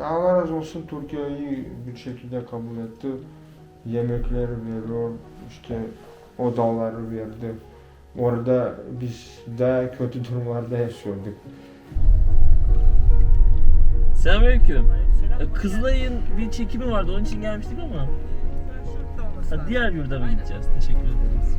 Allah razı olsun, Türkiye'yi bir şekilde kabul etti. Yemekleri veriyor, işte odaları verdi. Orada biz de kötü durumlarda yaşıyorduk. Selamünaleyküm. Kızılay'ın bir çekimi vardı, onun için gelmiştik ama. Diğer yurda mı gideceğiz? Teşekkür ederiz.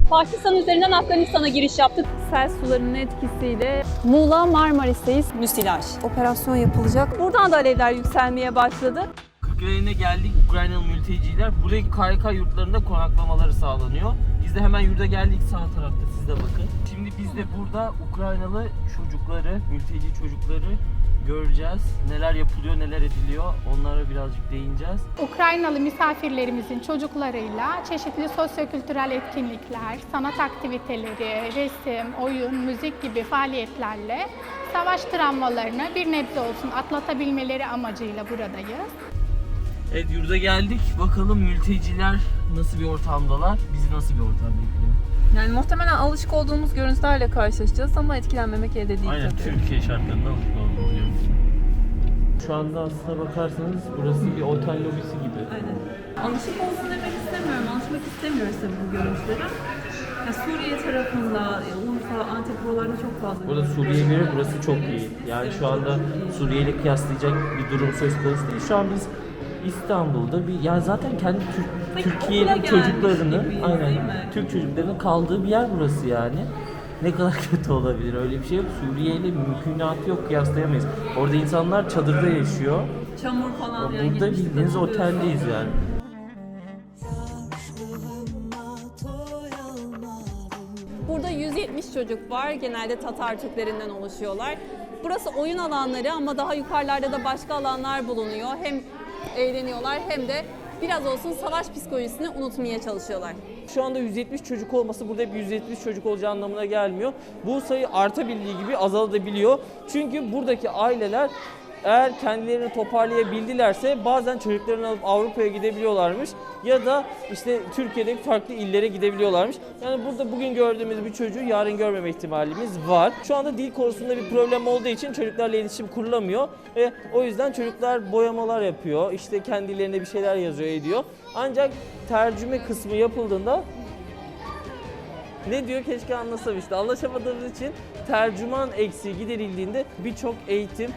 Pakistan üzerinden Afganistan'a giriş yaptık. Sel sularının etkisiyle Muğla Marmaris'teyiz. Müsilaj. Operasyon yapılacak. Buradan da alevler yükselmeye başladı. Kırklareli'ne geldik. Ukraynalı mülteciler buradaki KYK yurtlarında konaklamaları sağlanıyor. Biz de hemen yurda geldik, sağ tarafta, siz de bakın. Şimdi biz de burada Ukraynalı çocukları, mülteci çocukları göreceğiz. Neler yapılıyor, neler ediliyor, onlara birazcık değineceğiz. Ukraynalı misafirlerimizin çocuklarıyla çeşitli sosyokültürel etkinlikler, sanat aktiviteleri, resim, oyun, müzik gibi faaliyetlerle savaş travmalarını bir nebze olsun atlatabilmeleri amacıyla buradayız. Evet, yurda geldik. Bakalım mülteciler nasıl bir ortamdalar, bizi nasıl bir ortam bekliyor. Yani muhtemelen alışık olduğumuz görüntülerle karşılaşacağız ama etkilenmemek elde değil Aynen, tabii. Türkiye şartlarında alışık olduğumuz yer. Şu anda aslına bakarsanız burası bir otel lobisi gibi. Aynen. Alışık olsun demek istemiyorum, alışmak istemiyoruz tabii bu görüntülere. Yani Suriye tarafında, Urfa, Antep buralarda çok fazla. Burada Suriye'ye göre burası çok iyi. Yani şu anda Suriye ile kıyaslayacak bir durum söz konusu değil. Şu an biz İstanbul'da yani zaten kendi Türkiye'nin çocuklarını, gibiyiz, aynen değil mi? Türk çocuklarının kaldığı bir yer burası yani. Ne kadar kötü olabilir, öyle bir şey yok. Suriye ile mümkünatı yok, kıyaslayamayız. Orada insanlar çadırda yaşıyor. Çamur falan yani. Burada bildiğiniz oteldeyiz yani. Burada 170 çocuk var. Genelde Tatar Türklerinden oluşuyorlar. Burası oyun alanları ama daha yukarılarda da başka alanlar bulunuyor. Hem eğleniyorlar hem de biraz olsun savaş psikolojisini unutmaya çalışıyorlar. Şu anda 170 çocuk olması burada hep 170 çocuk olacağı anlamına gelmiyor. Bu sayı artabildiği gibi azalabiliyor. Çünkü buradaki aileler eğer kendilerini toparlayabildilerse bazen çocuklarını alıp Avrupa'ya gidebiliyorlarmış ya da işte Türkiye'deki farklı illere gidebiliyorlarmış. Yani burada bugün gördüğümüz bir çocuğu yarın görmeme ihtimalimiz var. Şu anda dil konusunda bir problem olduğu için çocuklarla iletişim kurulamıyor ve o yüzden çocuklar boyamalar yapıyor, işte kendilerine bir şeyler yazıyor, ediyor. Ancak tercüme kısmı yapıldığında ne diyor keşke anlasam, işte anlaşamadığımız için tercüman eksiği giderildiğinde birçok eğitim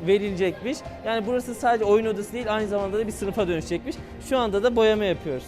verilecekmiş. Yani burası sadece oyun odası değil, aynı zamanda da bir sınıfa dönüşecekmiş. Şu anda da boyama yapıyoruz.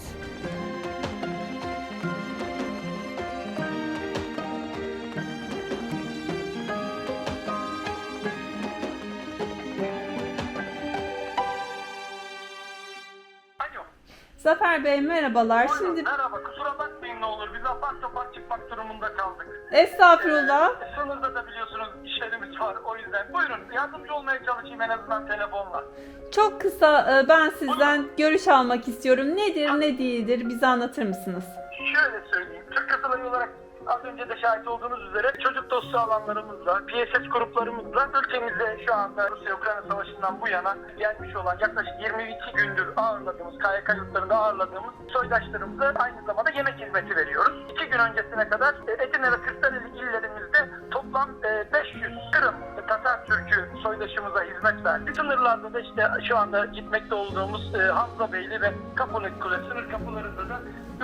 Zafer Bey merhabalar. Şimdi Merhaba, kusura bakmayın ne olur. Biz apar topar çıkmak durumunda kaldık. estağfurullah. Sınırda da biliyorsunuz işlerimiz var, o yüzden. Buyurun, yardımcı olmaya çalışayım en azından telefonla. Çok kısa ben sizden görüş almak istiyorum. Nedir, ne değildir bize anlatır mısınız? Şöyle söyleyeyim, Türk Kızılayı olarak az önce de şahit olduğunuz üzere çocuk dostu alanlarımızla, PSS gruplarımızla ülkemize şu anda Rusya-Ukrayna Savaşı'ndan bu yana gelmiş olan yaklaşık 22 gündür ağırladığımız, KYK yurtlarında ağırladığımız soydaşlarımıza aynı zamanda yemek hizmeti veriyoruz. 2 gün öncesine kadar Edirne ve Kırklareli illerimizde toplam 500 Kırım Tatar Türk'ü soydaşımıza hizmet verdik. Sınırlarda da işte şu anda gitmekte olduğumuz Hamza Beyli ve Kapılı Kule sınır kapılarında da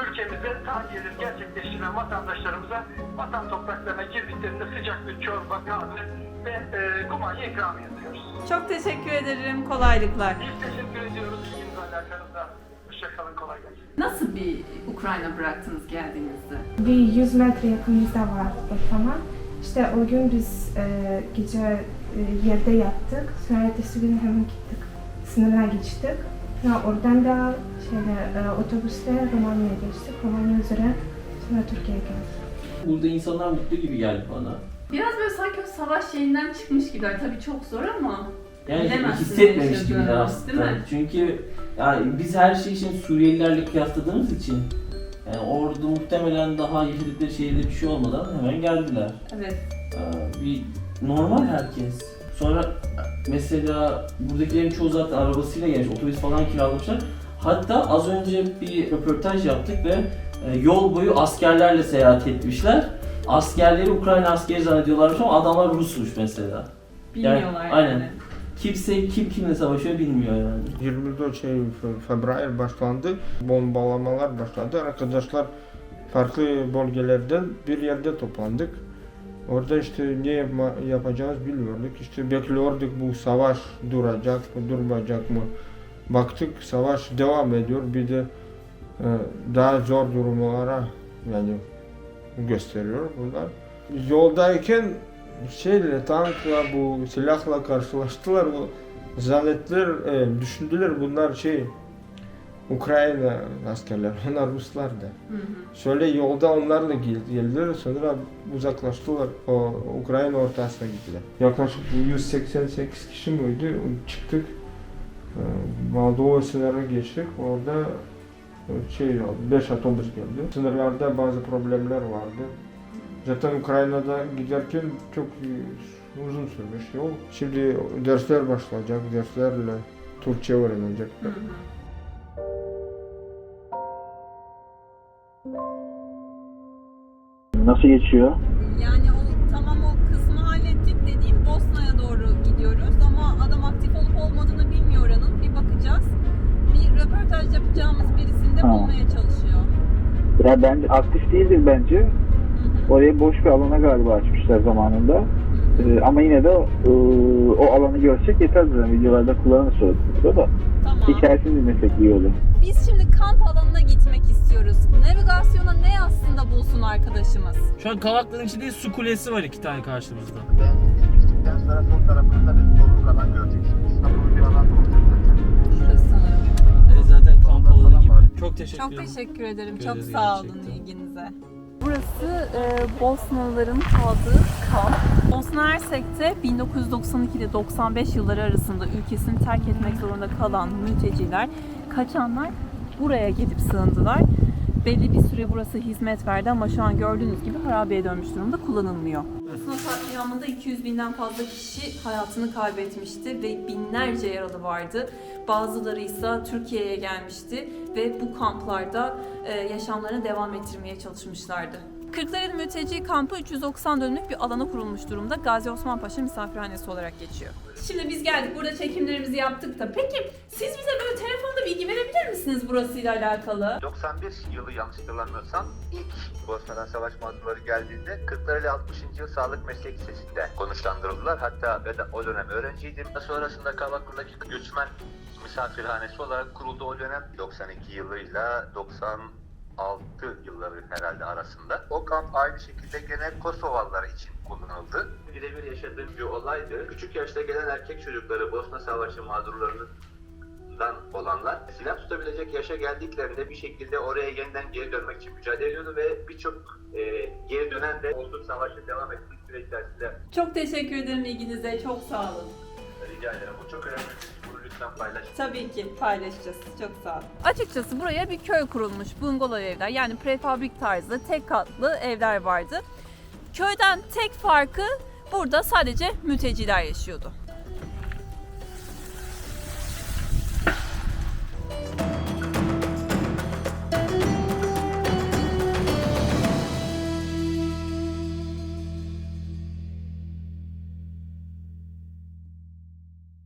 ülkemize tahliyeleri gerçekleştiren vatandaşlarımıza vatan topraklarına girdiklerinde sıcak bir çorba, kahve ve kumanya ikramı yapıyoruz. Çok teşekkür ederim. Kolaylıklar. Biz teşekkür ediyoruz ilginiz alakanızda. Hoşçakalın, kolay gelsin. Nasıl bir Ukrayna bıraktınız geldiğinizde? Bir 100 metre yakınımızda var ortama. İşte o gün biz gece yerde yattık. Sonra ertesi gün hemen gittik. Sınıra geçtik. Sonra oradan da otobüsle Romanya'ya geçtik. Romanya üzere sonra Türkiye'ye geldik. Burada insanlar mutlu gibi geldi bana. Biraz böyle sanki o savaş şeyinden çıkmış gibiler. Tabii çok zor ama Yani bilemezsin hissetmemiş yaşadığını, gibiler değil aslında. mi? Çünkü yani biz her şeyi şimdi Suriyelilerle kıyasladığımız için yani orada muhtemelen daha yaşadıkları şehirde bir şey olmadan hemen geldiler. Evet. Bir normal herkes. Sonra mesela buradakilerin çoğu zaten arabasıyla gelmiş, otobüs falan kiralamışlar. Hatta az önce bir röportaj yaptık ve yol boyu askerlerle seyahat etmişler. Askerleri Ukrayna askeri zannediyorlarmış ama adamlar Rusmuş mesela. Bilmiyorlar yani. Aynen. kimse kim kimle savaşıyor bilmiyor yani. 24 Februar başlandı. Bombalamalar başladı. Arkadaşlar farklı bölgelerden bir yerde toplandık. Orada işte ne yapacağız bilmiyorduk. İşte bekliyorduk bu savaş duracak mı, durmayacak mı. Baktık savaş devam ediyor. Bir de daha zor durumlara yani gösteriyor bunlar. Yoldayken tankla bu silahla karşılaştılar. Bu zannettiler, düşündüler bunlar Ukrayna askerler, onlar Ruslardı. Şöyle yolda onlar da geldiler, sonra uzaklaştılar, Ukrayna ortasına gittiler. Yaklaşık 188 kişi miydi? Çıktık, Moldova sınırına geçtik, orada 5 otobüs geldi. Sınırlarda bazı problemler vardı. Zaten Ukrayna'da giderken çok uzun sürmüş yol. Şimdi dersler başlayacak, derslerle Türkçe öğrenecek. Nasıl geçiyor? Yani o kısmı hallettik dediğim Bosna'ya doğru gidiyoruz ama adam aktif olup olmadığını bilmiyor oranın. Bir bakacağız. Bir röportaj yapacağımız birisini de bulmaya çalışıyor. Ya bence aktif değildir bence. Oraya boş bir alana galiba açmışlar zamanında. Ama yine de o alanı görsek yeter zaten. Videolarda kullanırız sonra da. Tamam. Hikayesini dinlesek iyi olur. Biz şimdi kamp alanına gitmek istiyoruz. Navigasyona ne yazsın da bulsun arkadaşımız? Şu an Kavakların içinde su kulesi var 2 tane karşımızda. Geçtikten sonra sol tarafında bir soluk alan göreceksiniz. Ama bir alan olacak zaten. Şurası sanırım. Zaten kamp alanı gibi. Çok teşekkür Çok ederim. teşekkür ederim. Çok Görevli sağ olun gerçekten. ilginize. Burası Bosnalıların kaldığı kamp. Bosna Hersek'te 1992 ile 95 yılları arasında ülkesini terk etmek zorunda kalan mülteciler, kaçanlar buraya gelip sığındılar. Belli bir süre burası hizmet verdi ama şu an gördüğünüz gibi harabeye dönmüş durumda, kullanılmıyor. Bosna katliamında 200 binden fazla kişi hayatını kaybetmişti ve binlerce yaralı vardı. Bazıları ise Türkiye'ye gelmişti ve bu kamplarda yaşamlarını devam ettirmeye çalışmışlardı. Kırklareli Mülteci Kampı 390 dönümlük bir alana kurulmuş durumda. Gazi Osman Paşa Misafirhanesi olarak geçiyor. Şimdi biz geldik, burada çekimlerimizi yaptık da. Peki siz bize böyle telefonda bilgi verebilir misiniz burasıyla alakalı? 91 yılı yanlış hatırlamıyorsam ilk Bosna'dan savaş mağdurları geldiğinde Kırklareli 60. Yıl Sağlık Meslek Lisesi'nde konuşlandırıldılar. Hatta ben de o dönem öğrenciydim. Sonrasında Kavaklı'daki göçmen misafirhanesi olarak kuruldu o dönem. 92 yılıyla 96 yılları herhalde arasında. O kamp aynı şekilde gene Kosovalılar için kullanıldı. Birebir yaşadığım bir olaydı. Küçük yaşta gelen erkek çocukları Bosna Savaşı mağdurlarından olanlar silah tutabilecek yaşa geldiklerinde bir şekilde oraya yeniden geri dönmek için mücadele ediyordu ve birçok geri dönen de oldu, savaşın devam ettiği süreç içerisinde. Çok teşekkür ederim ilginize. Çok sağ olun. Rica ederim. Bu çok önemli. Bunu lütfen paylaşın. Tabii ki paylaşacağız. Çok sağ olun. Açıkçası buraya bir köy kurulmuş. Bungalov evler, yani prefabrik tarzı tek katlı evler vardı. Köyden tek farkı burada sadece mülteciler yaşıyordu.